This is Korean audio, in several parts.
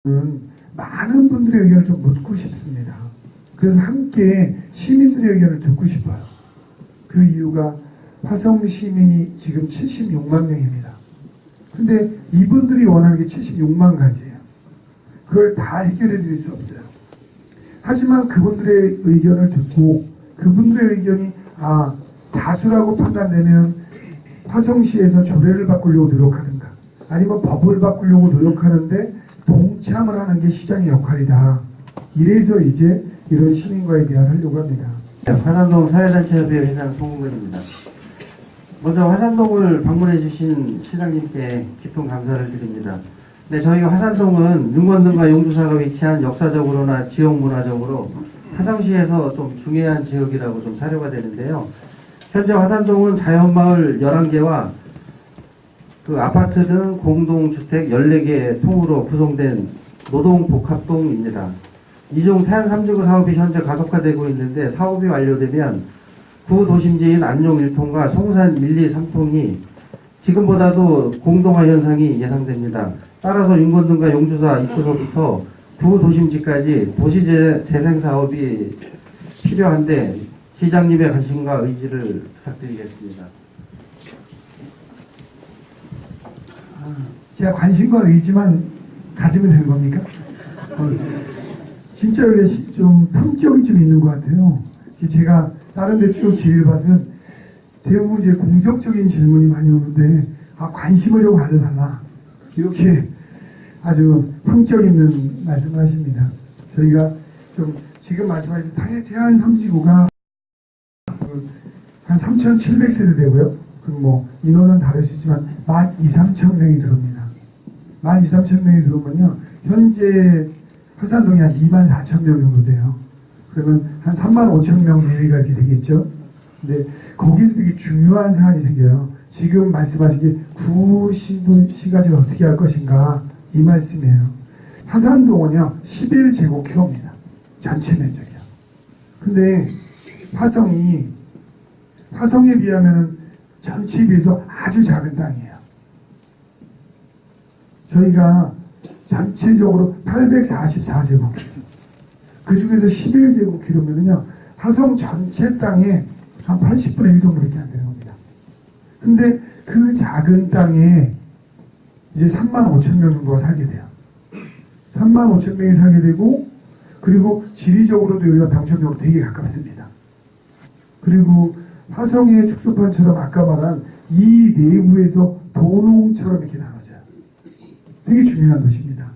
많은 분들의 의견을 좀 묻고 싶습니다. 그래서 함께 시민들의 의견을 듣고 싶어요. 그 이유가 화성 시민이 지금 76만 명입니다. 근데 이분들이 원하는 게 76만 가지예요. 그걸 다 해결해 드릴 수 없어요. 하지만 그분들의 의견을 듣고 그분들의 의견이 다수라고 판단되면 화성시에서 조례를 바꾸려고 노력하든가 아니면 법을 바꾸려고 노력하는데 동참을 하는 게 시장의 역할이다. 이래서 이제 이런 시민과의 대화를 하려고 합니다. 화산동 사회단체협의회 회장 송은근입니다. 먼저 화산동을 방문해 주신 시장님께 깊은 감사를 드립니다. 네, 저희가 화산동은 윤건동과 용두사가 위치한 역사적으로나 지역문화적으로 화성시에서 좀 중요한 지역이라고 좀 사료가 되는데요. 현재 화산동은 자연마을 11개와 그 아파트 등 공동주택 14개 통으로 구성된 노동복합동입니다. 이종 태안 3지구 사업이 현재 가속화되고 있는데 사업이 완료되면 구도심지인 안용 1통과 송산 1, 2, 3통이 지금보다도 공동화 현상이 예상됩니다. 따라서 윤건동과 용주사 입구서부터 구도심지까지 도시재생 사업이 필요한데 시장님의 관심과 의지를 부탁드리겠습니다. 제가 관심과 의지만 가지면 되는 겁니까? 진짜 이게 좀 품격이 좀 있는 것 같아요. 제가 다른 데 쭉 질의를 받으면 대부분 이제 공격적인 질문이 많이 오는데 관심을 좀 가져달라 이렇게 아주 품격 있는 말씀을 하십니다. 저희가 좀 지금 말씀하신 태안 3지구가 한 3,700세대 되고요. 그럼 뭐 인원은 다를 수 있지만 12,000~13,000명이 들어옵니다. 12,000~13,000명이 들어오면요 현재 화산동이 한 24,000명 정도 돼요. 그러면 한 35,000명 내외가 이렇게 되겠죠. 근데 거기서 되게 중요한 사안이 생겨요. 지금 말씀하신 게 구시가지를 어떻게 할 것인가 이 말씀이에요. 화산동은요 11제곱킬로입니다. 전체 면적이요. 근데 화성에 비하면 전체에 비해서 아주 작은 땅이에요. 저희가 전체적으로 844제곱킬로. 그 중에서 11제곱킬로면요, 화성 전체 땅에 한 80분의 1 정도밖에 안 되는 겁니다. 근데 그 작은 땅에 이제 35,000명 정도가 살게 돼요. 35,000명이 살게 되고, 그리고 지리적으로도 여기가 당첨역으로 되게 가깝습니다. 그리고 화성의 축소판처럼 아까 말한 이 내부에서 도농처럼 이렇게 나눠져요. 되게 중요한 도시입니다.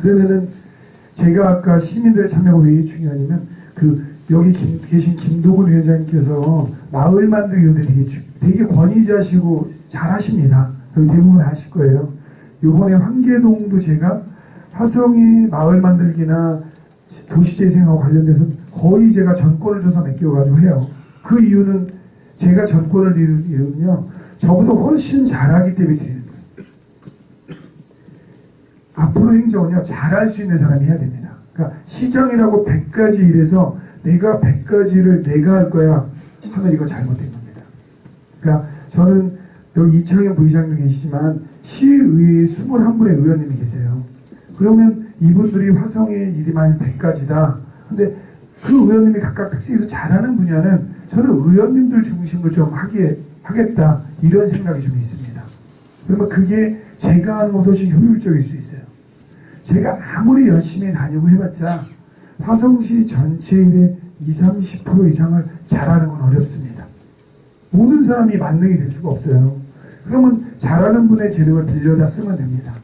그러면은 제가 아까 시민들의 참여가 왜 중요하냐면 여기 계신 김도근 위원장님께서 마을 만들기 이런데 되게 권위자시고 잘하십니다. 여기 대부분 아실 거예요. 요번에 황계동도 제가 화성의 마을 만들기나 도시재생하고 관련돼서 거의 제가 전권을 줘서 맡겨가지고 해요. 그 이유는 제가 전권을 이루면요 저보다 훨씬 잘하기 때문에 드리는 거예요. 앞으로 행정은요 잘할 수 있는 사람이 해야 됩니다. 그러니까 시장이라고 100가지 일해서 내가 100가지를 내가 할 거야 하면 이거 잘못된 겁니다. 그러니까 저는 여기 이창현 부의장도 계시지만 시의회에 21분의 의원님이 계세요. 그러면 이분들이 화성의 일이 만약 100가지다. 근데 그 의원님이 각각 특색에서 잘하는 분야는 저는 의원님들 중심으로 좀 하겠다 이런 생각이 좀 있습니다. 그러면 그게 제가 하는 것도 훨씬 효율적일 수 있어요. 제가 아무리 열심히 다니고 해봤자 화성시 전체 일의 20~30% 이상을 잘하는 건 어렵습니다. 모든 사람이 만능이 될 수가 없어요. 그러면 잘하는 분의 재능을 빌려다 쓰면 됩니다.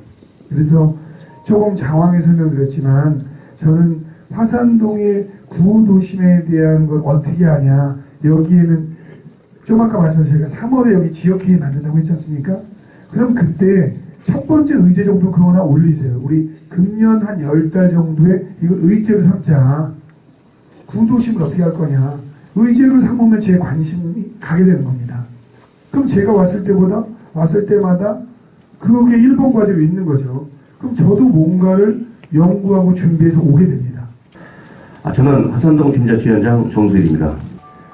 그래서 조금 장황히 설명드렸지만 저는 화산동의 구도심에 대한 걸 어떻게 하냐, 여기에는 좀 아까 말씀하신 저희가 3월에 여기 지역회의 만든다고 했지 않습니까? 그럼 그때 첫 번째 의제 정도 그거 하나 올리세요. 우리 금년 한 10달 정도에 이걸 의제로 삼자. 구도심을 어떻게 할 거냐. 의제로 삼으면 제 관심이 가게 되는 겁니다. 그럼 제가 왔을 때마다 그게 1번 과제로 있는 거죠. 그럼 저도 뭔가를 연구하고 준비해서 오게 됩니다. 저는 화산동 주민자치위원장 정수일입니다.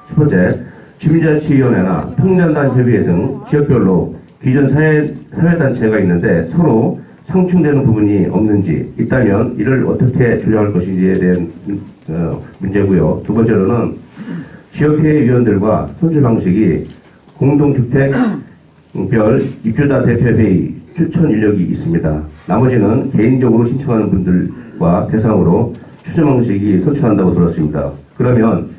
첫 번째, 주민자치위원회나 평년단 협의회 등 지역별로 기존 사회단체가 있는데 서로 상충되는 부분이 없는지, 있다면 이를 어떻게 조정할 것인지에 대한 문제고요. 두 번째로는 지역회의 위원들과 손질 방식이 공동주택별 입주자 대표회의 추천 인력이 있습니다. 나머지는 개인적으로 신청하는 분들과 대상으로 추천 방식이 선출한다고 들었습니다. 그러면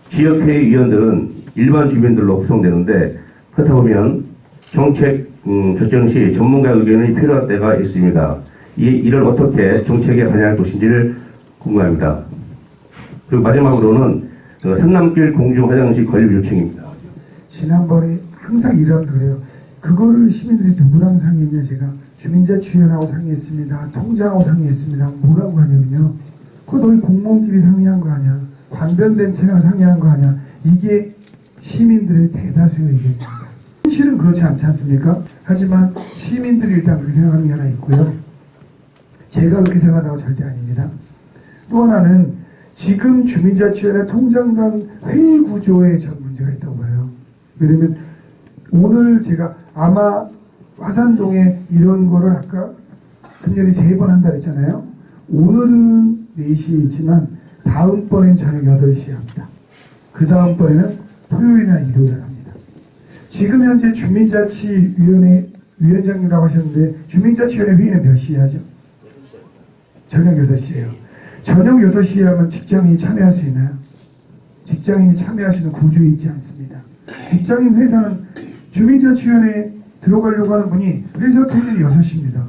지역회의 위원들은 일반 주민들로 구성되는데, 그렇다 보면 정책 결정 시 전문가 의견이 필요할 때가 있습니다. 이를 어떻게 정책에 반영할 것인지를 궁금합니다. 그리고 마지막으로는 상남길 공중 화장실 건립 요청입니다. 지난번에 항상 일하면서 그래요. 그거를 시민들이 누구랑 상의했냐, 제가 주민자치위원회하고 상의했습니다. 통장하고 상의했습니다. 뭐라고 하냐면요, 그거 너희 공무원끼리 상의한 거 아니야, 관변된 채랑 상의한 거 아니야. 이게 시민들의 대다수의 의견입니다. 현실은 그렇지 않지 않습니까? 하지만 시민들이 일단 그렇게 생각하는 게 하나 있고요. 제가 그렇게 생각한다고 절대 아닙니다. 또 하나는 지금 주민자치위원회 통장단 회의 구조에 전 문제가 있다고 봐요. 왜냐면 오늘 제가 아마 화산동에 이런 거를 아까 금년에 3번 한다 그랬잖아요. 오늘은 4시에 있지만 다음번엔 저녁 8시에 합니다. 그 다음번에는 토요일이나 일요일에 합니다. 지금 현재 주민자치위원회 위원장님이라고 하셨는데, 주민자치위원회 회의는 몇 시에 하죠? 저녁 6시에요. 저녁 6시에 하면 직장인이 참여할 수 있나요? 직장인이 참여할 수 있는 구조에 있지 않습니다. 직장인 회사는 주민자치위원회에 들어가려고 하는 분이 회사 퇴근이 6시입니다.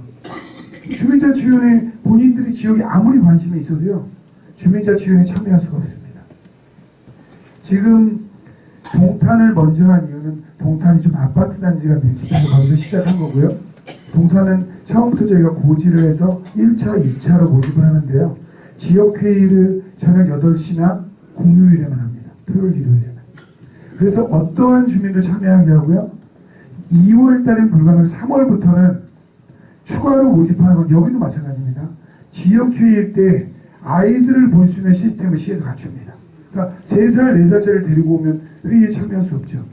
주민자치위원회 본인들이 지역에 아무리 관심이 있어도요, 주민자치위원회에 참여할 수가 없습니다. 지금 동탄을 먼저 한 이유는 동탄이 좀 아파트 단지가 밀집해서 먼저 시작한 거고요. 동탄은 처음부터 저희가 고지를 해서 1차, 2차로 모집을 하는데요. 지역회의를 저녁 8시나 공휴일에만 합니다. 토요일, 일요일에만. 그래서 어떠한 주민도 참여하게 하고요. 2월 달엔 불가능한 3월부터는 추가로 모집하는 건 여기도 마찬가지입니다. 지역회의일 때 아이들을 볼 수 있는 시스템을 시에서 갖춥니다. 그러니까 3살, 4살짜리를 데리고 오면 회의에 참여할 수 없죠.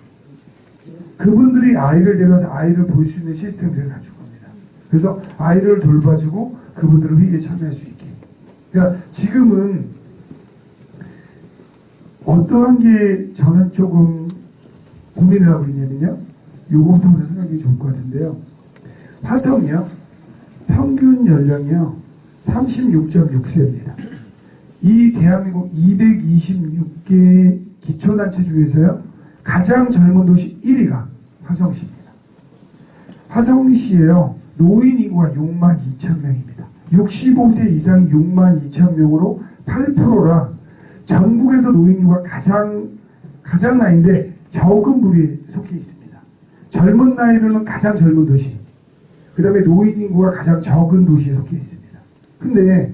그분들이 아이를 데려와서 아이를 볼 수 있는 시스템을 갖춘 겁니다. 그래서 아이를 돌봐주고 그분들을 회의에 참여할 수 있게. 그러니까 지금은 어떠한 게 저는 조금 고민을 하고 있냐면요. 요거부터 먼저 생각이 좋을 것 같은데요. 화성이요, 평균 연령이요 36.6세입니다. 이 대한민국 226개 기초단체 중에서요 가장 젊은 도시 1위가 화성시입니다. 화성시에요 노인 인구가 6만 2천 명입니다. 65세 이상이 6만 2천 명으로 8%라 전국에서 노인 인구가 가장 나이인데 적은 부류에 속해 있습니다. 젊은 나이로는 가장 젊은 도시, 그 다음에 노인 인구가 가장 적은 도시에 속해 있습니다. 근데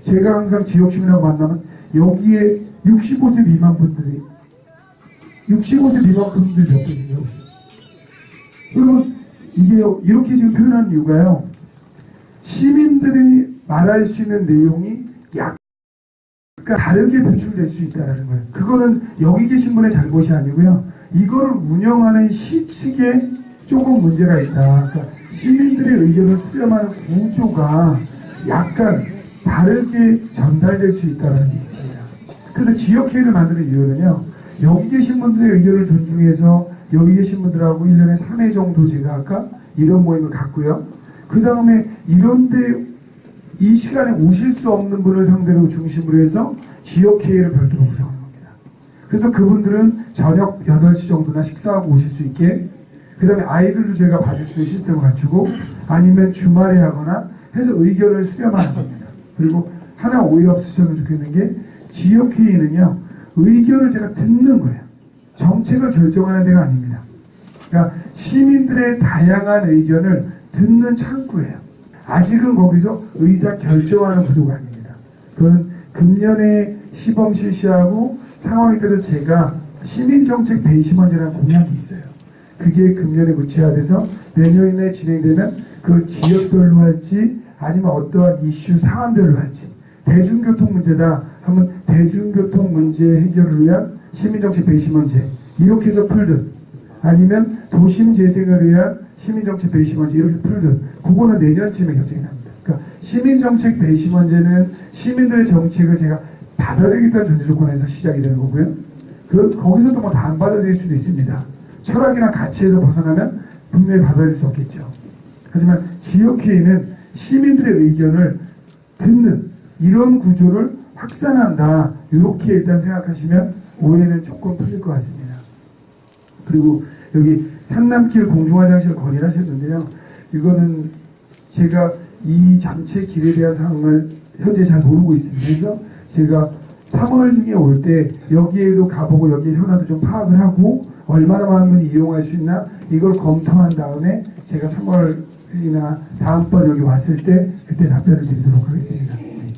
제가 항상 지역 주민하고 만나면 여기에 65세 미만 분들이 65세 미만 분들이 몇 분이요? 그러면 이게 이렇게 지금 표현하는 이유가요, 시민들이 말할 수 있는 내용이 약간 다르게 표출될 수 있다는 거예요. 그거는 여기 계신 분의 잘못이 아니고요, 이거를 운영하는 시 측에 조금 문제가 있다. 그러니까 시민들의 의견을 수렴하는 구조가 약간 다르게 전달될 수 있다는 게 있습니다. 그래서 지역회의를 만드는 이유는요, 여기 계신 분들의 의견을 존중해서 여기 계신 분들하고 1년에 3회 정도 제가 아까 이런 모임을 갖고요. 그 다음에 이런데 이 시간에 오실 수 없는 분을 상대로 중심으로 해서 지역회의를 별도로 구성하는 겁니다. 그래서 그분들은 저녁 8시 정도나 식사하고 오실 수 있게, 그 다음에 아이들도 저희가 봐줄 수 있는 시스템을 갖추고, 아니면 주말에 하거나 해서 의견을 수렴하는 겁니다. 그리고 하나 오해 없으셨으면 좋겠는 게, 지역회의는요 의견을 제가 듣는 거예요. 정책을 결정하는 데가 아닙니다. 그러니까 시민들의 다양한 의견을 듣는 창구예요. 아직은 거기서 의사 결정하는 구조가 아닙니다. 그건 금년에 시범 실시하고 상황이 돼서 제가 시민정책 배심원이라는 공약이 있어요. 그게 금년에 구체화돼서 내년에 진행되면 그걸 지역별로 할지 아니면 어떠한 이슈 상황별로 할지, 대중교통 문제다 하면 대중교통 문제 해결을 위한 시민정책 배심원제 이렇게 해서 풀든, 아니면 도심 재생을 위한 시민정책 배심원제 이렇게 풀든 그거는 내년쯤에 결정이 납니다. 그러니까 시민정책 배심원제는 시민들의 정책을 제가 받아들이겠다는 전제 조건에서 시작이 되는 거고요. 거기서도 뭐 다 안 받아들일 수도 있습니다. 철학이나 가치에서 벗어나면 분명히 받아들일 수 없겠죠. 하지만 지역회의는 시민들의 의견을 듣는 이런 구조를 확산한다. 이렇게 일단 생각하시면 오해는 조금 풀릴 것 같습니다. 그리고 여기 산남길 공중화장실 건의를 하셨는데요. 이거는 제가 이 전체 길에 대한 상황을 현재 잘 모르고 있습니다. 그래서 제가 3월 중에 올 때 여기에도 가보고 여기에 현황도 좀 파악을 하고 얼마나 많은 분이 이용할 수 있나 이걸 검토한 다음에 제가 3월이나 다음번 여기 왔을 때 그때 답변을 드리도록 하겠습니다. 네.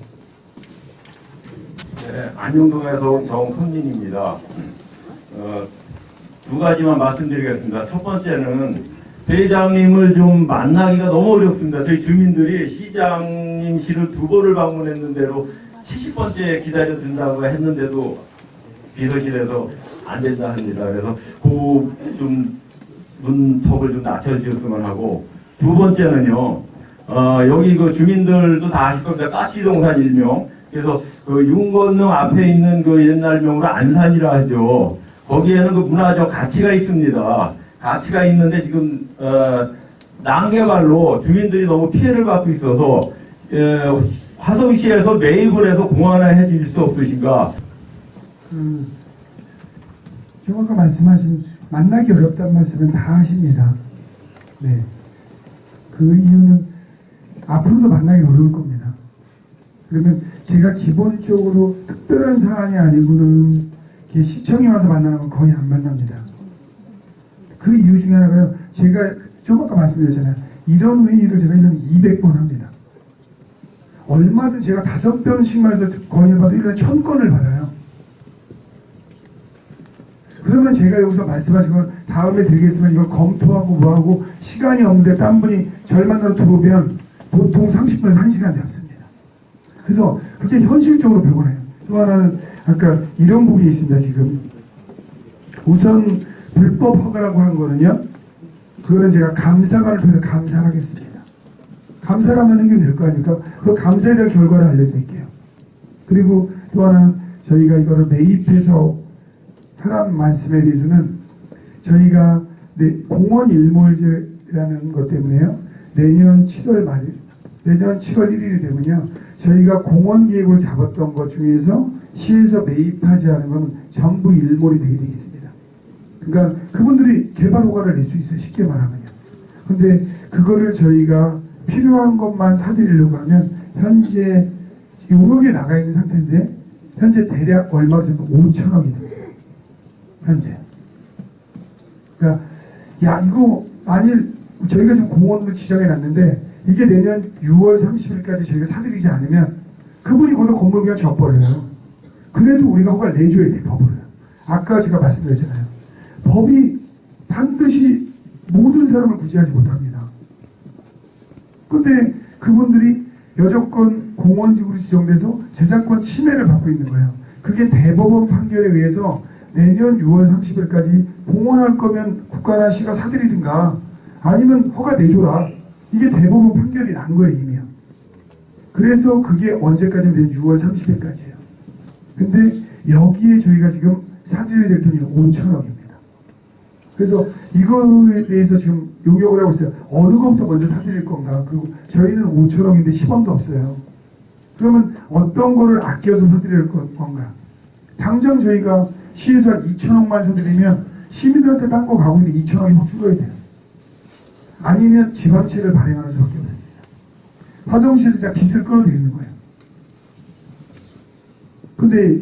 네, 안영동에서 온 정선민입니다. 두 가지만 말씀드리겠습니다. 첫 번째는 회장님을 좀 만나기가 너무 어렵습니다. 저희 주민들이 시장님실을 2번을 방문했는데도 70번째 기다려준다고 했는데도 비서실에서 안 된다 합니다. 그래서 좀 문턱을 좀 낮춰주셨으면 하고, 두 번째는요, 여기 그 주민들도 다 아실 겁니다. 까치동산 일명. 그래서 그 윤건능 앞에 있는 그 옛날 명으로 안산이라 하죠. 거기에는 그 문화적 가치가 있습니다. 가치가 있는데 지금 난개발로 주민들이 너무 피해를 받고 있어서 화성시에서 매입을 해서 공헌을 해줄 수 없으신가? 좀 아까 말씀하신 만나기 어렵다는 말씀은 다 하십니다. 네. 그 이유는 앞으로도 만나기 어려울 겁니다. 그러면 제가 기본적으로 특별한 사안이 아니고는 시청에 와서 만나는 건 거의 안 만납니다. 그 이유 중에 하나가요. 제가 좀 아까 말씀드렸잖아요. 이런 회의를 제가 1년에 200번 합니다. 얼마든 제가 5번씩만 해서 건의를 받아도 1년에 1000건을 받아요. 그러면 제가 여기서 말씀하신 걸 다음에 드리겠으면 이걸 검토하고 뭐하고 시간이 없는데 딴 분이 절 만나러 들어오면 보통 30분에서 1시간 잡습니다. 그래서 그게 현실적으로 불가능해요. 또 하나는 아까 이런 부분이 있습니다. 지금 우선 불법 허가라고 한 거는요. 그거는 제가 감사관을 통해서 감사를 하겠습니다. 감사를 하면 해결될 거 아닙니까? 그 감사에 대한 결과를 알려드릴게요. 그리고 또 하나는 저희가 이거를 매입해서 하라는 말씀에 대해서는 저희가 공원 일몰제라는 것 때문에요. 내년 7월 1일이 되면요. 저희가 공원 계획을 잡았던 것 중에서 시에서 매입하지 않은 건 전부 일몰이 되게 돼 있습니다. 그러니까 그분들이 개발 허가를 낼 수 있어요. 쉽게 말하면요. 근데 그거를 저희가 필요한 것만 사드리려고 하면 현재 5억에 나가 있는 상태인데 현재 대략 얼마로 잡으면 5천억이 됩니다. 현재. 그러니까 야 이거 만일 저희가 지금 공원으로 지정해 놨는데 이게 내년 6월 30일까지 저희가 사드리지 않으면 그분이 거기서 건물 그냥 져버려요. 그래도 우리가 허가를 내줘야 돼. 법으로요. 아까 제가 말씀드렸잖아요. 법이 반드시 모든 사람을 구제하지 못합니다. 근데 그분들이 여조건 공원지구로 지정돼서 재산권 침해를 받고 있는 거예요. 그게 대법원 판결에 의해서 내년 6월 30일까지 공원할 거면 국가나 시가 사들이든가 아니면 허가 내줘라. 이게 대법원 판결이 난 거예요, 이미요. 그래서 그게 언제까지면 되면 6월 30일까지예요. 근데 여기에 저희가 지금 사들여야 될 돈이 5천억입니다. 그래서 이거에 대해서 지금 용역을 하고 있어요. 어느 것부터 먼저 사드릴 건가. 그리고 저희는 5천억인데 10원도 없어요. 그러면 어떤 거를 아껴서 사드릴 건가. 당장 저희가 시에서 한 2천억만 사드리면 시민들한테 딴 거 가고 있는데 2천억이 막 줄어야 돼요. 아니면 지방채를 발행하는 수밖에 없습니다. 화성시에서 그냥 빚을 끌어들이는 거예요. 근데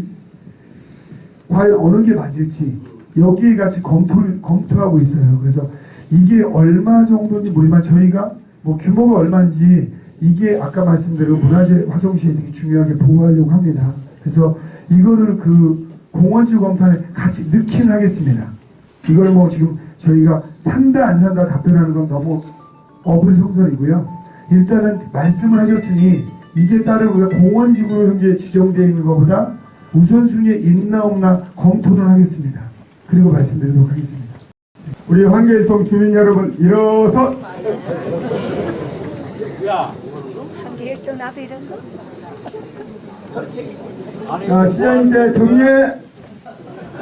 과연 어느 게 맞을지 여기에 같이 검토하고 있어요. 그래서 이게 얼마 정도인지 모르지만 저희가 뭐 규모가 얼마인지 이게 아까 말씀드린 문화재 화성시에 되게 중요하게 보호하려고 합니다. 그래서 이거를 그 공원지구 검토안에 같이 넣기는 하겠습니다. 이걸 뭐 지금 저희가 산다 안 산다 답변하는 건 너무 어불성설이고요. 일단은 말씀을 하셨으니 이게 따른 우리가 공원지구로 현재 지정되어 있는 것보다 우선순위에 있나 없나 검토를 하겠습니다. 그리고 말씀드리도록 하겠습니다. 우리 환계일동 주민 여러분 일어서. 한개 1등 나도 이랬어? 자, 시장님께 경례.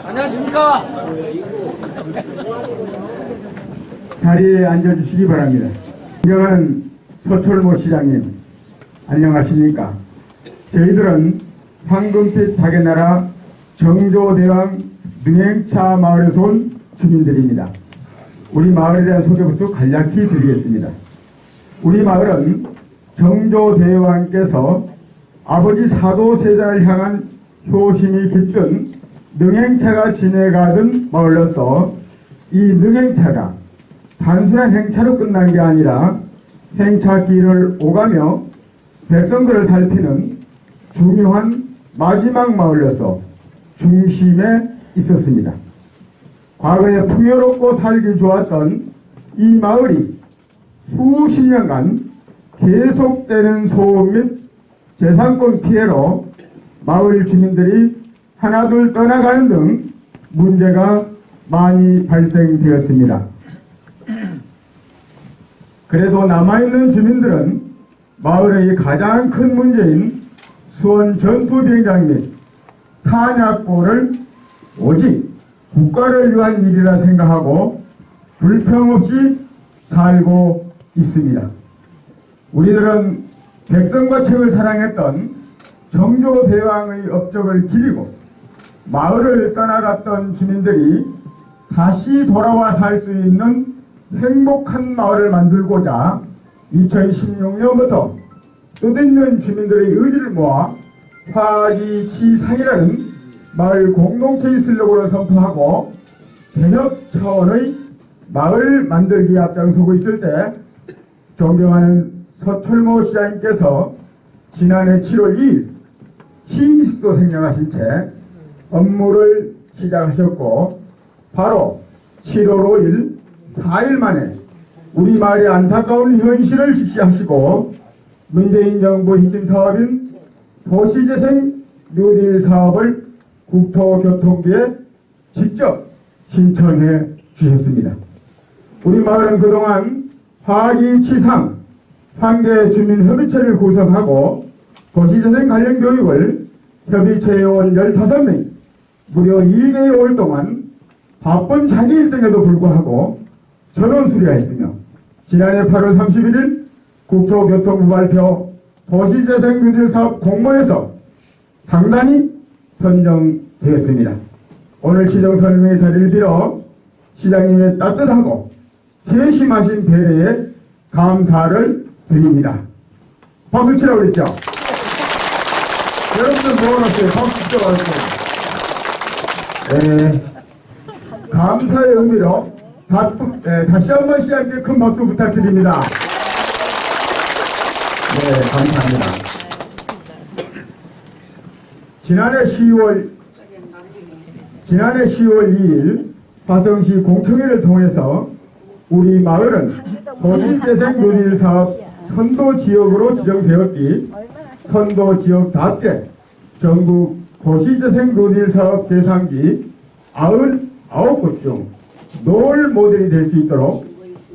안녕하십니까? 자리에 앉아주시기 바랍니다. 존경하는 서철모 시장님, 안녕하십니까? 저희들은 황금빛 닭의 나라 정조대왕 능행차 마을에서 온 주민들입니다. 우리 마을에 대한 소개부터 간략히 드리겠습니다. 우리 마을은 정조대왕께서 아버지 사도세자를 향한 효심이 깃든 능행차가 지내가던 마을로서 이 능행차가 단순한 행차로 끝난 게 아니라 행차길을 오가며 백성들을 살피는 중요한 마지막 마을로서 중심에 있었습니다. 과거에 풍요롭고 살기 좋았던 이 마을이 수십 년간 계속되는 소음 및 재산권 피해로 마을 주민들이 하나둘 떠나가는 등 문제가 많이 발생되었습니다. 그래도 남아있는 주민들은 마을의 가장 큰 문제인 수원 전투비행장 및 탄약고를 오직 국가를 위한 일이라 생각하고 불평 없이 살고 있습니다. 우리들은 백성과 책을 사랑했던 정조대왕의 업적을 기리고 마을을 떠나갔던 주민들이 다시 돌아와 살 수 있는 행복한 마을을 만들고자 2016년부터 뜻있는 주민들의 의지를 모아 화기치상이라는 마을 공동체의 슬로건을 선포하고 개혁 차원의 마을 만들기에 앞장서고 있을 때 존경하는 서철모 시장님께서 지난해 7월 2일 취임식도 생략하신 채 업무를 시작하셨고 바로 7월 5일 4일 만에 우리 마을의 안타까운 현실을 직시하시고 문재인 정부 핵심 사업인 도시재생 뉴딜 사업을 국토교통부에 직접 신청해 주셨습니다. 우리 마을은 그동안 화기치상 환계주민협의체를 구성하고 도시재생 관련 교육을 협의체회원 15명 무려 2개월 동안 바쁜 자기 일정에도 불구하고 전원 수료했으며 지난해 8월 31일 국토교통부 발표 도시재생 뉴딜 사업 공모에서 당단이 선정되었습니다. 오늘 시정 설명의 자리를 빌어 시장님의 따뜻하고 세심하신 배려에 감사를 드립니다. 박수 치라고 그랬죠? 여러분들 모아놨어요. 박수 치라고 그랬어요. 감사의 의미로 다시 한번 시장님께 큰 박수 부탁드립니다. 네, 감사합니다. 지난해 10월 2일 화성시 공청회를 통해서 우리 마을은 도시재생 누릴 사업 선도지역으로 지정되었기 선도지역답게 전국 도시재생 누릴 사업 대상지 99곳 중 노을 모델이 될 수 있도록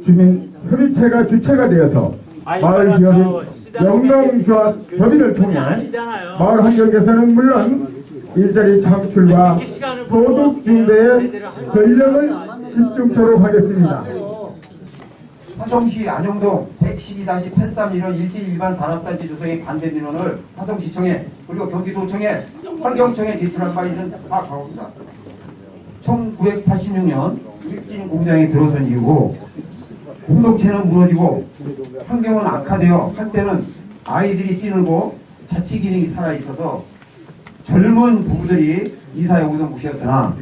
주민협의체가 주체가 되어서 마을 기업인 영농조합 협의를 통해 마을 환경 개선은 물론 일자리 창출과 소득 증대에 전력을 집중토록 하겠습니다. 화성시 안영동 112-83 일지 일반 산업단지 조성의 반대 민원을 화성시청에 그리고 경기도청에 환경청에 제출한 바 있는 파악하옵니다. 1986년 일진 공장에 들어선 이후 공동체는 무너지고 환경은 악화되어 한때는 아이들이 뛰놀고 자치 기능이 살아있어서 젊은 부부들이 이사에 오던 곳이었으나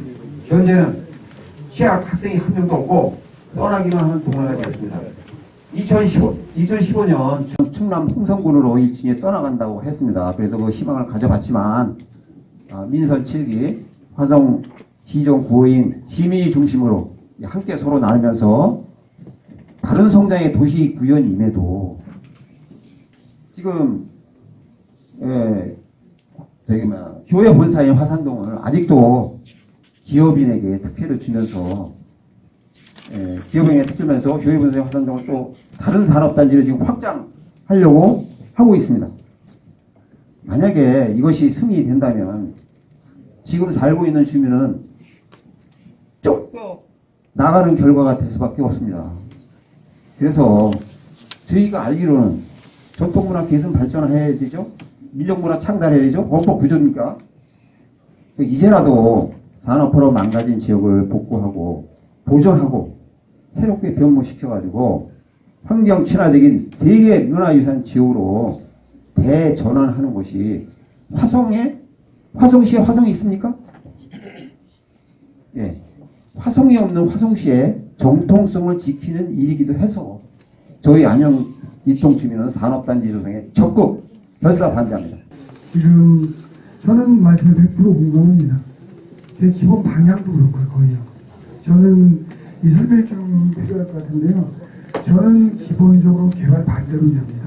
현재는 취학 학생이 한 명도 없고 떠나기만 하는 동네가 되었습니다. 2015년 충남 홍성군으로 일진에 떠나간다고 했습니다. 그래서 그 희망을 가져봤지만 민선 7기 화성 시정 구호인 시민이 중심으로 함께 서로 나누면서 바른 성장의 도시 구현임에도 지금 교회 본사인 화산동을 아직도 기업인에게 특혜를 주면서 기업행에 특별면서 효율분쇄 화산동을 또 다른 산업단지로 지금 확장하려고 하고 있습니다. 만약에 이것이 승인이 된다면 지금 살고 있는 주민은 쫓겨 나가는 결과가 될 수밖에 없습니다. 그래서 저희가 알기로는 전통문화 개선 발전해야 되죠. 민족문화 창달해야 되죠. 원법 구조입니까? 이제라도 산업화로 망가진 지역을 복구하고 보존하고 새롭게 변모시켜가지고 환경 친화적인 세계 문화유산 지역으로 대전환하는 것이 화성시에 화성이 있습니까? 예. 화성이 없는 화성시의 정통성을 지키는 일이기도 해서 저희 안녕 이통 주민은 산업단지 조성에 적극 결사 반대합니다. 지금 저는 말씀에 100% 공감합니다. 제 기본 방향도 그렇고요, 거의요. 저는 이 설명이 좀 필요할 것 같은데요. 저는 기본적으로 개발 반대론자입니다.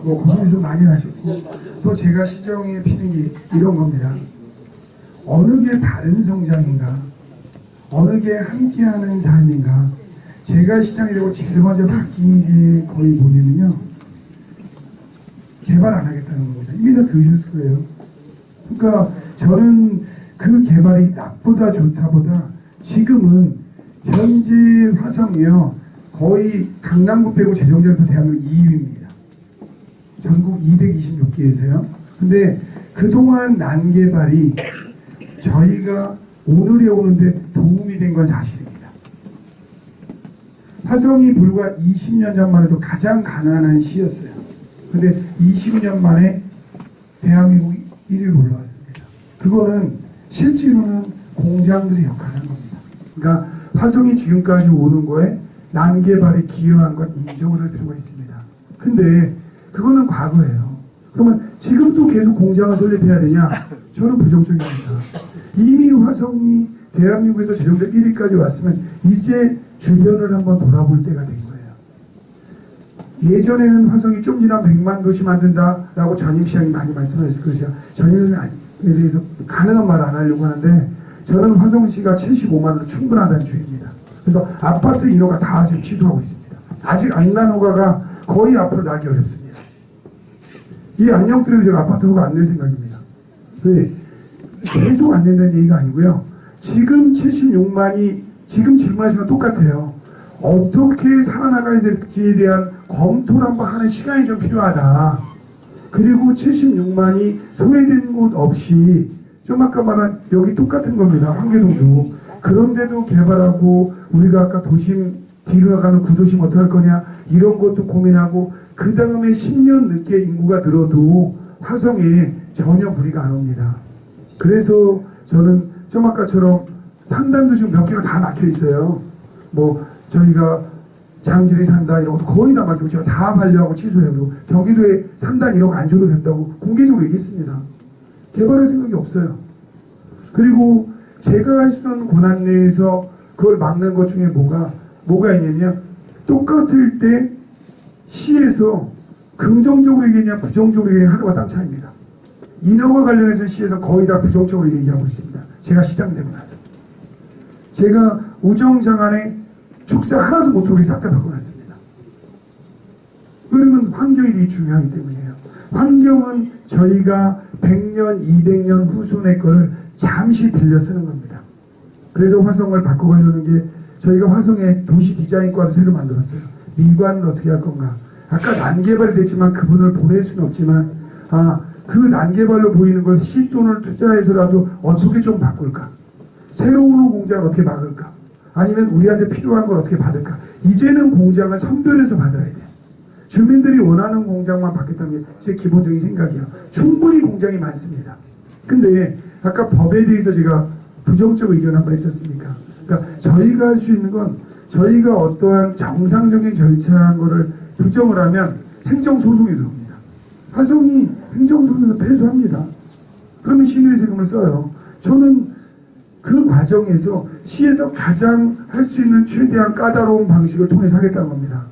뭐 거기서 많이 하셨고 또 제가 시정에 피는 게 이런 겁니다. 어느 게 바른 성장인가, 어느 게 함께하는 삶인가. 제가 시장이 되고 제일 먼저 바뀐 게 거의 뭐냐면요, 개발 안 하겠다는 겁니다. 이미 다 들으셨을 거예요. 그러니까 저는 그 개발이 나쁘다 좋다보다 지금은 현재 화성이요 거의 강남구 빼고 재정자료도 대한민국 2위입니다. 전국 226개에서요. 근데 그동안 난개발이 저희가 오늘에 오는데 도움이 된 건 사실입니다. 화성이 불과 20년 전만 해도 가장 가난한 시였어요. 근데 20년 만에 대한민국 1위로 올라왔습니다. 그거는 실제로는 공장들이 역할을 한 겁니다. 그러니까 화성이 지금까지 오는 거에 난개발이 기여한 건 인정을 할 필요가 있습니다. 근데 그거는 과거예요. 그러면 지금 또 계속 공장을 설립해야 되냐? 저는 부정적입니다. 이미 화성이 대한민국에서 재정적 1위까지 왔으면 이제 주변을 한번 돌아볼 때가 된 거예요. 예전에는 화성이 좀 지나면 100만 도시 만든다라고 전임 시장이 많이 말씀하셨을 거예요. 전임에 대해서 가능한 말 안 하려고 하는데 저는 화성시가 75만 원으로 충분하다는 주의입니다. 그래서 아파트 인허가 다 지금 취소하고 있습니다. 아직 안 난 허가가 거의 앞으로 나기 어렵습니다. 이 안녕 때문에 제가 아파트 허가 안 낼 생각입니다. 왜? 계속 안 낸다는 얘기가 아니고요. 지금 76만이 지금 질문하신 건 똑같아요. 어떻게 살아나가야 될지에 대한 검토를 한번 하는 시간이 좀 필요하다. 그리고 76만이 소외된 곳 없이 좀 아까 말한 여기 똑같은 겁니다. 환계동도. 그런데도 개발하고 우리가 아까 도심 뒤로 나가는 구도심 어떻게 할 거냐 이런 것도 고민하고 그 다음에 10년 늦게 인구가 늘어도 화성에 전혀 무리가 안 옵니다. 그래서 저는 좀 아까처럼 상단도 지금 몇 개가 다 막혀 있어요. 뭐 저희가 장질이 산다 이런 것도 거의 다 막히고 제가 다 반려하고 취소해요. 경기도에 3단 1억 안 줘도 된다고 공개적으로 얘기했습니다. 개발할 생각이 없어요. 그리고 제가 할 수 있는 권한 내에서 그걸 막는 것 중에 뭐가 있냐면 똑같을 때 시에서 긍정적으로 얘기하냐 부정적으로 얘기하냐 하루가 땅 차이입니다. 인허가 관련해서 시에서 거의 다 부정적으로 얘기하고 있습니다. 제가 시장 되고 나서. 제가 우정장안에 축사 하나도 못 들어오게 싹 다 바꿔놨습니다. 그러면 환경이 되게 중요하기 때문이에요. 환경은 저희가 100년, 200년 후손의 거를 잠시 빌려 쓰는 겁니다. 그래서 화성을 바꿔가려는 게 저희가 화성에 도시 디자인과도 새로 만들었어요. 미관을 어떻게 할 건가. 아까 난개발이 됐지만 그분을 보낼 수는 없지만 그 난개발로 보이는 걸 시돈을 투자해서라도 어떻게 좀 바꿀까. 새로운 공장을 어떻게 막을까. 아니면 우리한테 필요한 걸 어떻게 받을까. 이제는 공장을 선별해서 받아야 돼요. 주민들이 원하는 공장만 받겠다는 게 제 기본적인 생각이에요. 충분히 공장이 많습니다. 근데 아까 법에 대해서 제가 부정적 의견 한번 했지 않습니까? 그러니까 저희가 할 수 있는 건 저희가 어떠한 정상적인 절차한 거를 부정을 하면 행정소송이 들어옵니다. 화성이 행정소송에서 패소합니다. 그러면 시민의 세금을 써요. 저는 그 과정에서 시에서 가장 할 수 있는 최대한 까다로운 방식을 통해서 하겠다는 겁니다.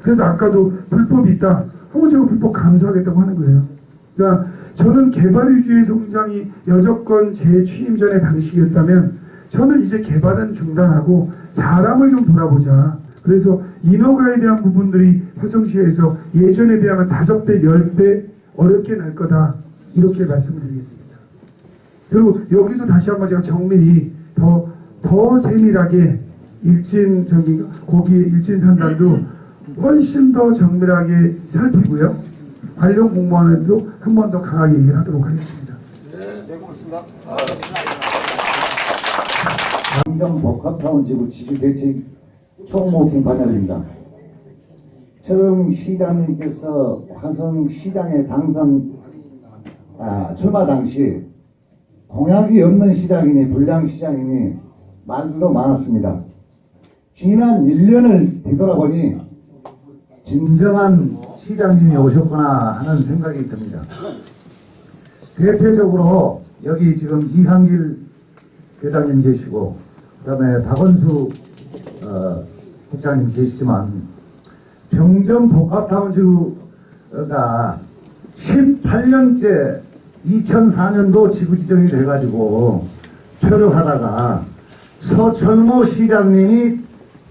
그래서 아까도 불법이 있다. 하면 제가 불법 감사하겠다고 하는 거예요. 그러니까 저는 개발 위주의 성장이 여조건 제 취임 전의 방식이었다면 저는 이제 개발은 중단하고 사람을 좀 돌아보자. 그래서 인허가에 대한 부분들이 화성시에서 예전에 비하면 5배, 10배 어렵게 날 거다. 이렇게 말씀을 드리겠습니다. 그리고 여기도 다시 한번 제가 정밀히 더 세밀하게 거기 일진산단도 훨씬 더 정밀하게 살피고요. 관련 공무원에도 한 번 더 강하게 얘기를 하도록 하겠습니다. 당정 복합타운 지구 지주대책 총무 김판열입니다. 처음 시장님께서 화성시장에 당선 출마 당시 공약이 없는 시장이니 불량시장이니 말도 많았습니다. 지난 1년을 뒤돌아보니 진정한 시장님이 오셨구나 하는 생각이 듭니다. 대표적으로 여기 지금 이상길 회장님 계시고 그 다음에 박원수 국장님 계시지만 병점 복합타운지구가 18년째 2004년도 지구 지정이 돼가지고 표류하다가 서철모 시장님이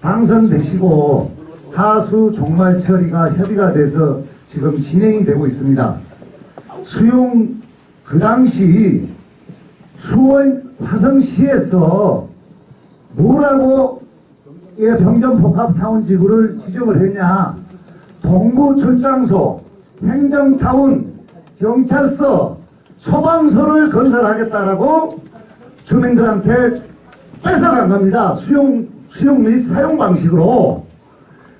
당선되시고 하수 종말 처리가 협의가 돼서 지금 진행이 되고 있습니다. 그 당시 화성시에서 뭐라고 병점복합타운 지구를 지정을 했냐? 동부출장소, 행정타운, 경찰서, 소방서를 건설하겠다라고 주민들한테 뺏어간 겁니다. 수용 및 사용 방식으로.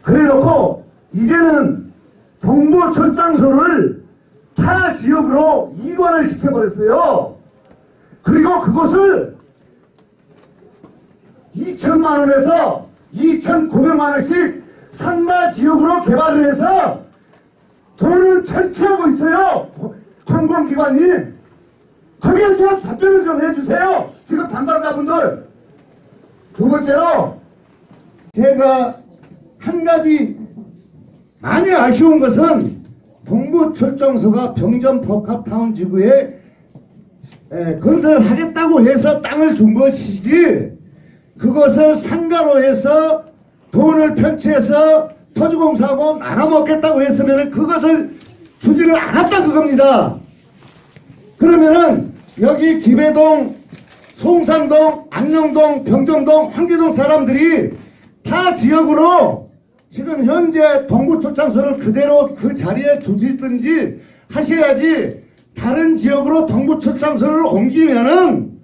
그래놓고 이제는 동부출장소를 타 지역으로 이관을 시켜버렸어요. 그리고 그것을 2천만 원에서 2,900만 원씩 상가 지역으로 개발을 해서 돈을 편취하고 있어요. 공공기관이. 거기에 대한 답변을 좀 해주세요. 지금 담당자분들. 두 번째로 제가 한 가지 많이 아쉬운 것은 동부출장소가 병점복합타운 지구에 건설을 하겠다고 해서 땅을 준 것이지 그것을 상가로 해서 돈을 편취해서 토지공사하고 나눠먹겠다고 했으면 그것을 주지를 않았다 그겁니다. 그러면은 여기 기배동, 송산동, 안녕동, 병정동, 황계동 사람들이 타 지역으로 지금 현재 동부출장소를 그대로 그 자리에 두시든지 하셔야지 다른 지역으로 동부출장소를 옮기면은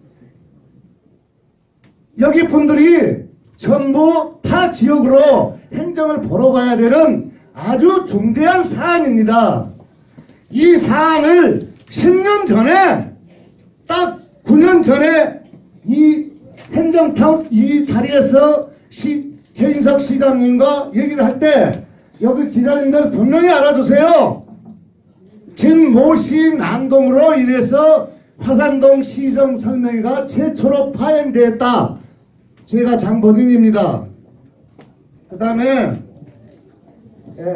여기 분들이 전부 타 지역으로 행정을 보러 가야 되는 아주 중대한 사안입니다. 이 사안을 10년 전에 딱 9년 전에 이 행정타운 이 자리에서 최인석 시장님과 얘기를 할 때 여기 기자님들 분명히 알아두세요. 김모씨 난동으로 인해서 화산동 시정설명회가 최초로 파행되었다. 제가 장본인입니다. 그 다음에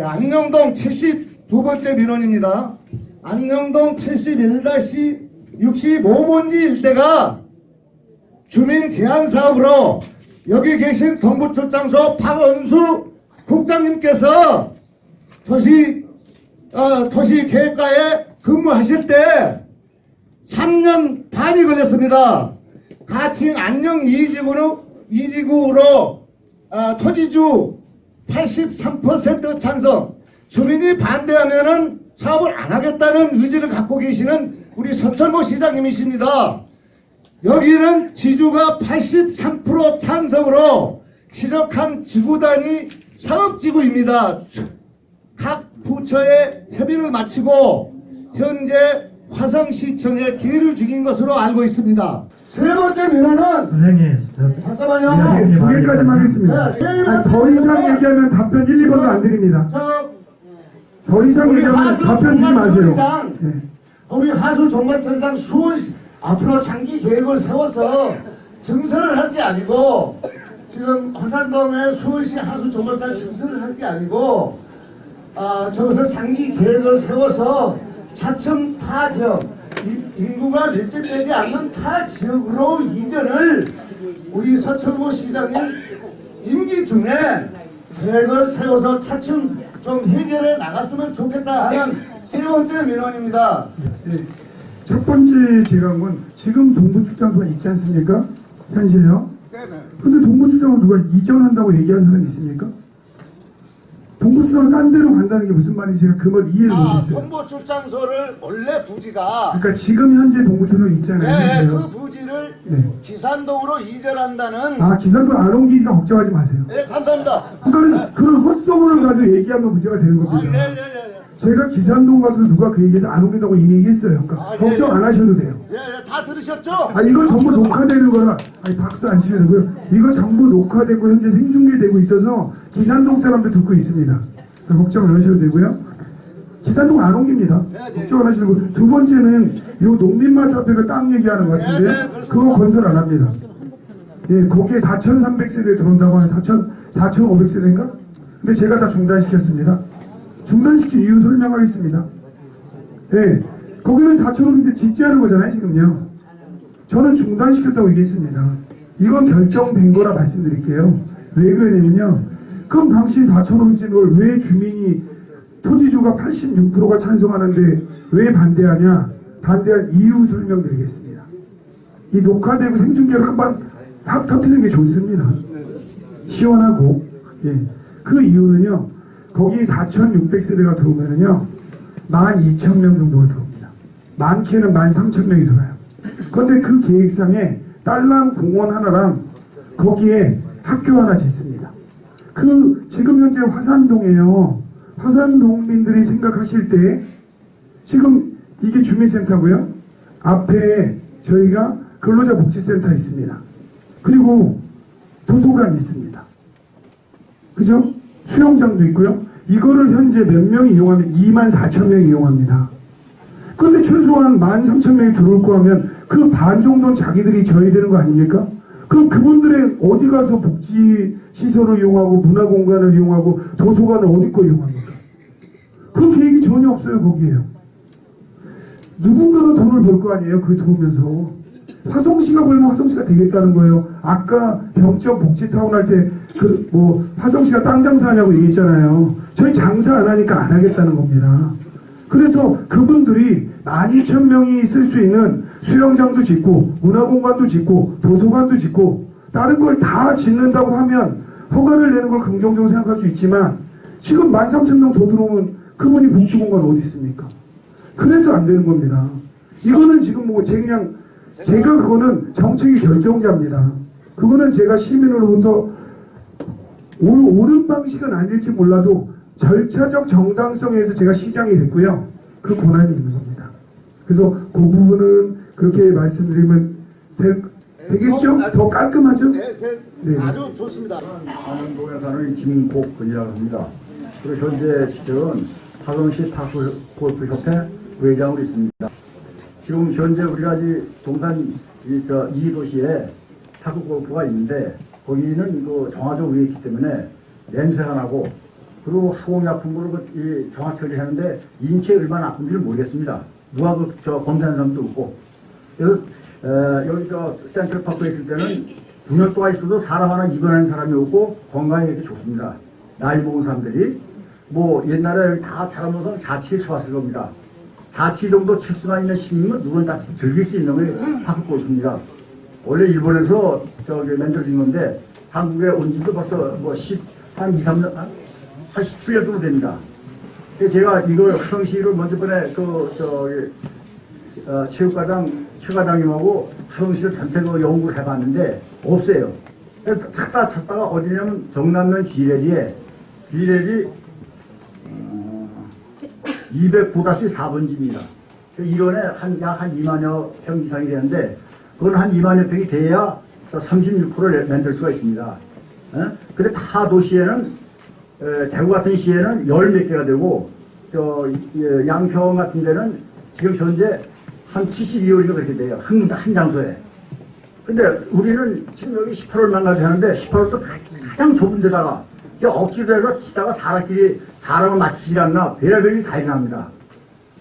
안녕동 72번째 민원입니다. 안녕동 71-65문지 일대가 주민 제한 사업으로 여기 계신 동부출장소 박원수 국장님께서 도시계획과에 근무하실 때 3년 반이 걸렸습니다. 가칭 안녕 2지구로 토지주 83% 찬성, 주민이 반대하면은 사업을 안 하겠다는 의지를 갖고 계시는 우리 서철모 시장님이십니다. 여기는 지주가 83% 찬성으로 시적한 지구단위 사업지구입니다. 각 부처의 협의를 마치고 현재 화성시청에 기회를 주긴 것으로 알고 있습니다. 세 번째 민원은 선생님 잠깐만요. 두 개까지만 하겠습니다. 더 이상 얘기하면 답변 1, 2번도 안 드립니다. 더 이상 얘기하면 답변 주지 마세요. 우리 하수 종말처장 수원시 앞으로 장기 계획을 세워서 증설을 할 게 아니고 지금 화산동에 수원시 하수 종말단 증설을 할 게 아니고 저것을 장기 계획을 세워서 차츰 타 지역 인구가 밀집되지 않는 타 지역으로 이전을 우리 서철구 시장님 임기 중에 계획을 세워서 차츰 좀 해결해 나갔으면 좋겠다 하는 세 번째 민원입니다. 예. 첫 번째 제가 한 건 지금 동부출장소가 있지 않습니까? 현재요. 네네. 근데 동부출장을 누가 이전한다고 얘기하는 사람이 있습니까? 동부출장을 딴 데로 간다는 게 무슨 말인지 제가 그 말 이해를 못했어요. 동부출장소를 원래 부지가 그러니까 지금 현재 동부출장 있잖아요. 네, 현재요. 그 부지를 네. 기산동으로 이전한다는. 아, 기산도 안 옮기니까 걱정하지 마세요. 네, 감사합니다. 그러니까 그런 헛소문을 가지고 얘기하면 문제가 되는 아, 겁니다. 예. 제가 기산동 가서 누가 그 얘기해서 안 옮긴다고 이미 얘기했어요. 그러니까 아, 예, 걱정 예. 안 하셔도 돼요. 예, 다 들으셨죠? 아, 이거 전부 녹화되는 거라, 아니, 박수 안 치셔도 되고요. 이거 전부 녹화되고 현재 생중계되고 있어서 기산동 사람도 듣고 있습니다. 그러니까 걱정 안 하셔도 되고요. 기산동 안 옮깁니다. 걱정 안 하셔도 되고. 두 번째는 요 농민마트 앞에 그 땅 얘기하는 것 같은데요. 그거 건설 안 합니다. 예, 거기에 4,300세대 들어온다고 하는 4,500세대인가? 근데 제가 다 중단시켰습니다. 중단시킨 이유 설명하겠습니다. 예, 거기는 4,500세대 짓지 않은 거잖아요, 지금요. 저는 중단시켰다고 얘기했습니다. 이건 결정된 거라 말씀드릴게요. 왜 그러냐면요. 그럼 당신 4,500세대를 왜 주민이 토지주가 86%가 찬성하는데 왜 반대하냐? 반대한 이유 설명드리겠습니다. 이 녹화되고 생중계로 한번 확 터트리는 게 좋습니다. 시원하고. 예. 그 이유는요. 거기 4,600세대가 들어오면은요. 12,000명 정도가 들어옵니다. 많게는 13,000명이 들어와요. 그런데 그 계획상에 딸랑 공원 하나랑 거기에 학교 하나 짓습니다. 그 지금 현재 화산동에요. 화산동민들이 생각하실 때 지금 이게 주민센터고요. 앞에 저희가 근로자복지센터 있습니다. 그리고 도서관 있습니다. 그죠? 수영장도 있고요. 이거를 현재 몇 명이 이용하면 24,000명이 이용합니다. 그런데 최소한 13,000명이 들어올 거 하면 그 반 정도는 자기들이 져야 되는 거 아닙니까? 그럼 그분들의 어디 가서 복지시설을 이용하고 문화공간을 이용하고 도서관을 어디 거 이용합니까? 그 계획이 전혀 없어요. 거기에요. 누군가가 돈을 벌 거 아니에요. 그게 들어오면서. 화성시가 벌면 화성시가 되겠다는 거예요. 아까 병적 복지타운 할 때 화성시가 땅 장사하냐고 얘기했잖아요. 저희 장사 안 하니까 안 하겠다는 겁니다. 그래서 그분들이 12,000명이 쓸 수 있는 수영장도 짓고 문화공간도 짓고 도서관도 짓고 다른 걸 다 짓는다고 하면 허가를 내는 걸 긍정적으로 생각할 수 있지만 지금 13,000명 더 들어오면 그분이 복지공간 어디 있습니까? 그래서 안 되는 겁니다. 이거는 지금 제가 그거는 정책의 결정자입니다. 그거는 제가 시민으로부터 옳은 방식은 아닐지 몰라도 절차적 정당성에서 제가 시장이 됐고요. 그 권한이 있는 겁니다. 그래서 그 부분은 그렇게 말씀드리면 되겠죠? 더 깔끔하죠? 네. 아주 좋습니다. 한동에 사는 김복근이라고 합니다. 그리고 현재 지적은 화성시 탁구골프협회 회장으로 있습니다. 지금 현재 우리가 동탄 이 도시에 탁구골프가 있는데 거기는 정화조 위에 있기 때문에 냄새가 나고 그리고 화공약품으로 정화 처리하는데 인체에 얼마나 나쁜지를 모르겠습니다. 누가 검사하는 사람도 없고. 그래서 여기 센트럴파크에 있을 때는 9년 동안 있어도 사람 하나 입원하는 사람이 없고 건강이 이렇게 좋습니다. 나이 먹은 사람들이 옛날에 여기 다 자라면서 자취를 쳐왔을 겁니다. 자취 정도 칠 수만 있는 시민은 누군 다 즐길 수 있는 게 탁구골프입니다. 원래 일본에서 만들어진 건데 한국에 온 지도 벌써 한 2, 3년, 한 17년 정도 됩니다. 제가 이걸 화성시를 먼저 번에 체육과장, 최과장님하고 화성시를 전체적으로 연구를 해봤는데 없어요. 찾다가 어디냐면 정남면 G레리에 209-4번지입니다. 1원에 약 2만여 평 이상이 되는데 그건 한 2만여 평이 돼야 36%를 만들 수가 있습니다. 근데 타 도시에는 대구 같은 시에는 10몇 개가 되고 양평 같은 데는 지금 현재 한 72월인가 그렇게 돼요. 한 장소에. 근데 우리는 지금 여기 18월만 가지고 하는데 18월도 가장 좁은 데다가 억지로 해서 치다가 사람을 맞히지 않나 별의별이 다 일어납니다.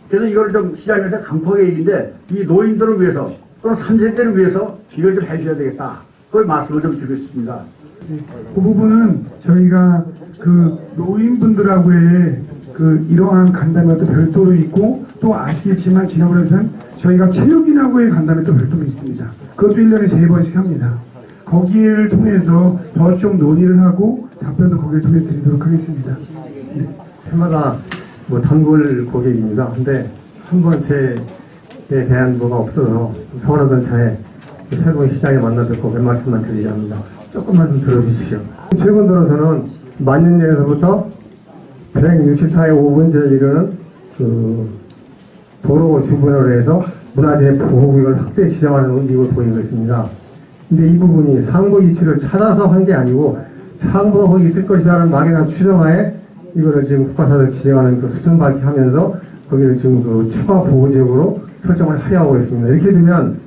그래서 이걸 좀 시장님한테 강력하게 얘기인데 이 노인들을 위해서 또는 3세대를 위해서 이걸 좀 해줘야 되겠다. 그걸 말씀을 좀 드리겠습니다. 그 부분은 저희가 그 노인분들하고의 그 이러한 간담회가 또 별도로 있고, 또 아시겠지만 지난번에는 저희가 체육인하고의 간담회 또 별도로 있습니다. 그것도 1년에 3번씩 합니다. 거기를 통해서 더 좀 논의를 하고 답변도 거기를 통해 드리도록 하겠습니다. 네. 해마다 뭐 단골 고객입니다. 근데 한 번 제에 대한 뭐가 없어서 서운하던 차에 새로운 시장에 만나 뵙고 몇 말씀만 드리려 합니다. 조금만 좀 들어주십시오. 최근 들어서는 만년역에서부터 164의 5번째에 이르는 그 도로 주변으로 해서 문화재 보호구역을 확대 지정하는 움직임을 보이고 있습니다. 근데 이 부분이 상부 이치를 찾아서 한 게 아니고 상부가 거기 있을 것이라는 막연한 추정하에 이거를 지금 국가사적 지정하는 그 수준 밝히하면서 거기를 지금 그 추가 보호지역으로 설정을 하려고 했습니다. 이렇게 되면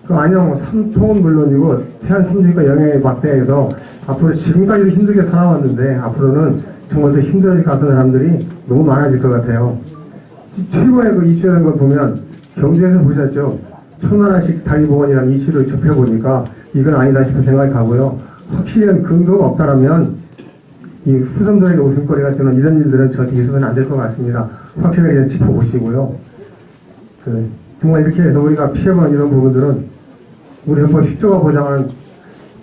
그 안녕 3통은 물론이고 태안 3지가 영향이 막대해서 앞으로 지금까지도 힘들게 살아왔는데 앞으로는 정말 더 힘들어질 것 같은 사람들이 너무 많아질 것 같아요. 지금 최고의 그 이슈라는 걸 보면 경주에서 보셨죠? 천나라식 다리복원이라는 이슈를 접해보니까 이건 아니다 싶은 생각이 가고요. 확실한 근거가 없다라면 이 후손들에게 웃음거리가 되는 이런 일들은 절대 있어서는 안 될 것 같습니다. 확실하게 좀 짚어보시고요. 정말 이렇게 해서 우리가 피해보는 이런 부분들은 우리 헌법 10조가 보장하는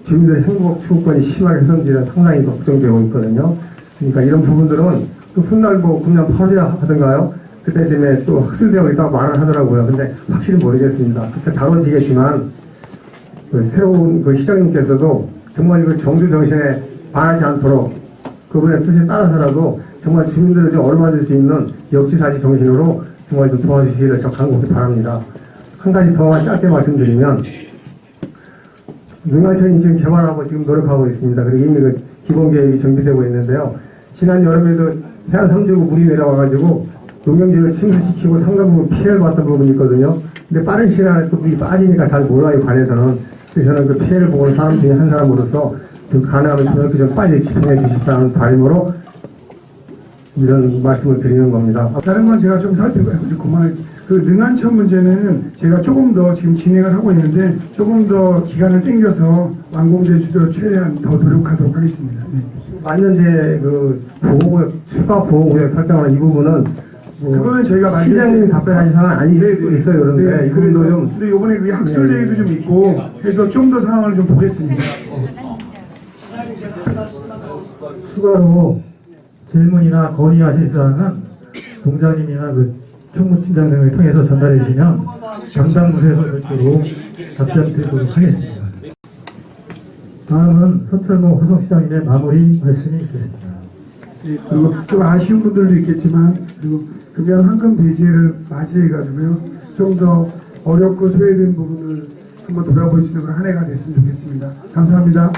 주민들의 행복 추구권이 심하게 훼손되는 상당히 걱정되고 있거든요. 그러니까 이런 부분들은 또 훗날 뭐 금년 8월이라 하던가요? 그때쯤에 또 학술되어 있다고 말을 하더라고요. 근데 확실히 모르겠습니다. 그때 다뤄지겠지만 그 새로운 그 시장님께서도 정말 이거 정주 정신에 반하지 않도록 그분의 뜻에 따라서라도 정말 주민들을 좀 어루만질 수 있는 역지사지 정신으로 정말 좀 도와주시기를 저 간곡히 바랍니다. 한 가지 더 짧게 말씀드리면 능안천이 지금 개발하고 지금 노력하고 있습니다. 그리고 이미 그 기본 계획이 정비되고 있는데요. 지난 여름에도 해안 3지구 물이 내려와가지고 농경지를 침수시키고 상당 부분 피해를 봤던 부분이 있거든요. 근데 빠른 시간에 또 물이 빠지니까 잘 몰라요, 관에서는. 그래서 저는 그 피해를 보는 사람 중에 한 사람으로서 좀 가능하면 조속히 좀 빨리 집행해 주십사는 바람으로 이런 말씀을 드리는 겁니다. 다른 건 제가 좀 살펴봐요. 그만 그 능안천 문제는 제가 조금 더 지금 진행을 하고 있는데 조금 더 기간을 당겨서 완공될 수 있도록 최대한 더 노력하도록 하겠습니다. 네. 만년제 그 보호구역 추가 보호구역 설정하는 이 부분은 뭐 그거는 저희가 시장님이 답변하신 상황은 아닐 수도 있어요. 그런데 이 부분도 좀 근데 이번에 그 학술 얘기도 좀 있고 해서 좀 더 상황을 좀 보겠습니다. 추가로 질문이나 건의하실 사항은 동장님이나 그 총무팀장 등을 통해서 전달해 주시면 담당 부서에서 별도로 답변 드리도록 하겠습니다. 다음은 서철모 화성시장님의 마무리 말씀이 있겠습니다. 네, 그리고 좀 아쉬운 분들도 있겠지만 그리고 금연 황금 대지를 맞이해가지고요 좀 더 어렵고 소외된 부분을 한번 돌아볼 수 있는 그런 한 해가 됐으면 좋겠습니다. 감사합니다.